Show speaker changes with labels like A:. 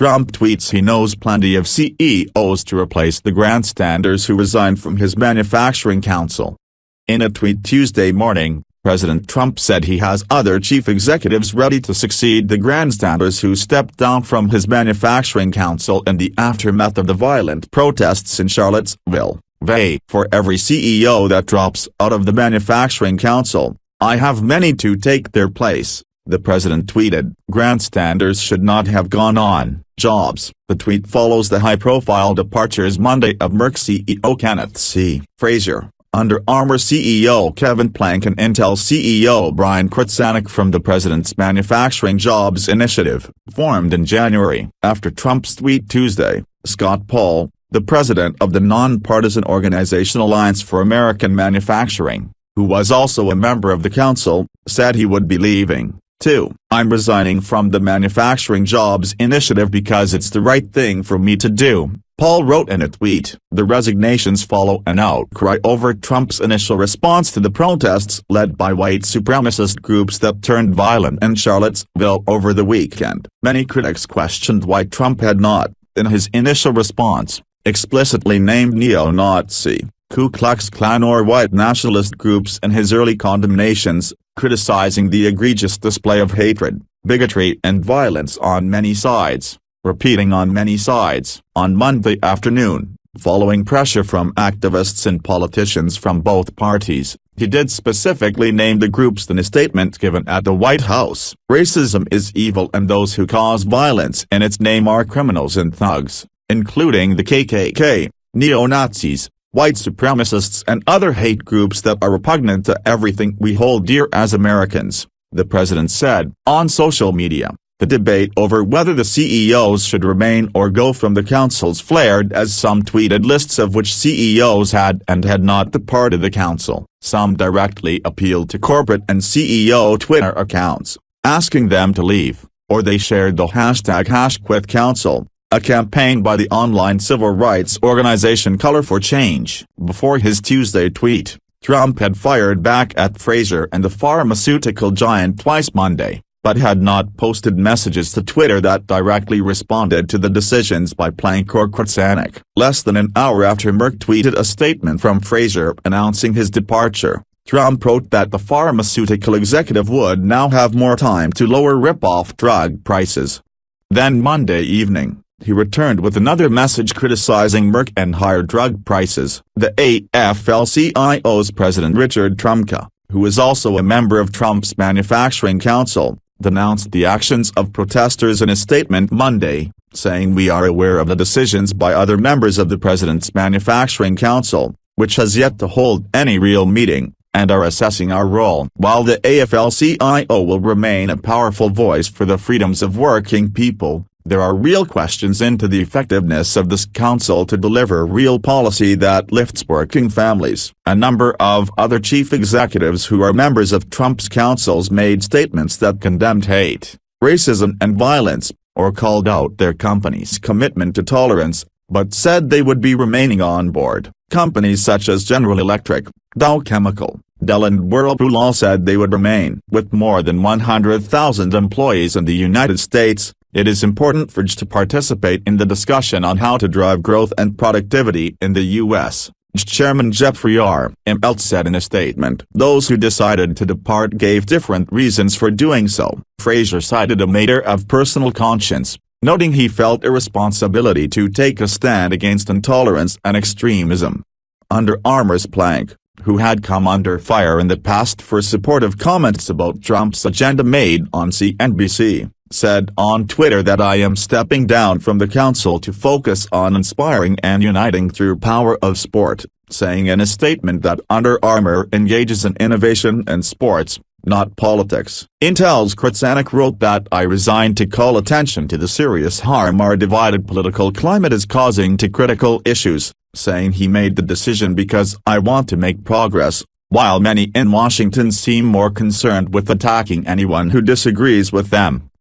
A: Trump tweets he knows plenty of CEOs to replace the Grandstanders who resigned from his manufacturing council. In a tweet Tuesday morning, President Trump said he has other chief executives ready to succeed the Grandstanders who stepped down from his manufacturing council in the aftermath of the violent protests in Charlottesville. For every CEO that drops out of the manufacturing council, I have many to take their place, the president tweeted. Grandstanders should not have gone on jobs. The tweet follows the high-profile departures Monday of Merck CEO Kenneth C. Frazier, Under Armour CEO Kevin Plank and Intel CEO Brian Krzanich from the president's Manufacturing Jobs Initiative, formed in January. After Trump's tweet Tuesday, Scott Paul, the president of the nonpartisan organization Alliance for American Manufacturing, who was also a member of the council, said he would be leaving, too. I'm resigning from the Manufacturing Jobs Initiative because it's the right thing for me to do, Paul wrote in a tweet. The resignations follow an outcry over Trump's initial response to the protests led by white supremacist groups that turned violent in Charlottesville over the weekend. Many critics questioned why Trump had not, in his initial response, explicitly named neo-Nazi, Ku Klux Klan or white nationalist groups in his early condemnations, criticizing the egregious display of hatred, bigotry and violence on many sides, repeating on many sides. On Monday afternoon, following pressure from activists and politicians from both parties, he did specifically name the groups in a statement given at the White House. Racism is evil and those who cause violence in its name are criminals and thugs, including the KKK, neo-Nazis, white supremacists and other hate groups that are repugnant to everything we hold dear as Americans, the president said. On social media, the debate over whether the CEOs should remain or go from the councils flared as some tweeted lists of which CEOs had and had not departed the council. Some directly appealed to corporate and CEO Twitter accounts, asking them to leave, or they shared the #QuitCouncil, a campaign by the online civil rights organization Color for Change. Before his Tuesday tweet, Trump had fired back at Frazier and the pharmaceutical giant twice Monday, but had not posted messages to Twitter that directly responded to the decisions by Plank or Krzanich. Less than an hour after Merck tweeted a statement from Frazier announcing his departure, Trump wrote that the pharmaceutical executive would now have more time to lower rip-off drug prices. Then Monday evening, he returned with another message criticizing Merck and higher drug prices. The AFL-CIO's president Richard Trumka, who is also a member of Trump's Manufacturing Council, denounced the actions of protesters in a statement Monday, saying we are aware of the decisions by other members of the president's Manufacturing Council, which has yet to hold any real meeting, and are assessing our role. While the AFL-CIO will remain a powerful voice for the freedoms of working people, there are real questions into the effectiveness of this council to deliver real policy that lifts working families. A number of other chief executives who are members of Trump's councils made statements that condemned hate, racism and violence, or called out their company's commitment to tolerance, but said they would be remaining on board. Companies such as General Electric, Dow Chemical, Dell and Whirlpool all said they would remain. With more than 100,000 employees in the United States, it is important for us to participate in the discussion on how to drive growth and productivity in the U.S., Chairman Jeffrey R. Immelt said in a statement. Those who decided to depart gave different reasons for doing so. Frazier cited a matter of personal conscience, noting he felt a responsibility to take a stand against intolerance and extremism. Under Armour's Plank, who had come under fire in the past for supportive comments about Trump's agenda made on CNBC, said on Twitter that I am stepping down from the council to focus on inspiring and uniting through power of sport, saying in a statement that Under Armour engages in innovation and sports, not politics. Intel's Krzanich wrote that I resigned to call attention to the serious harm our divided political climate is causing to critical issues, saying he made the decision because I want to make progress, while many in Washington seem more concerned with attacking anyone who disagrees with them.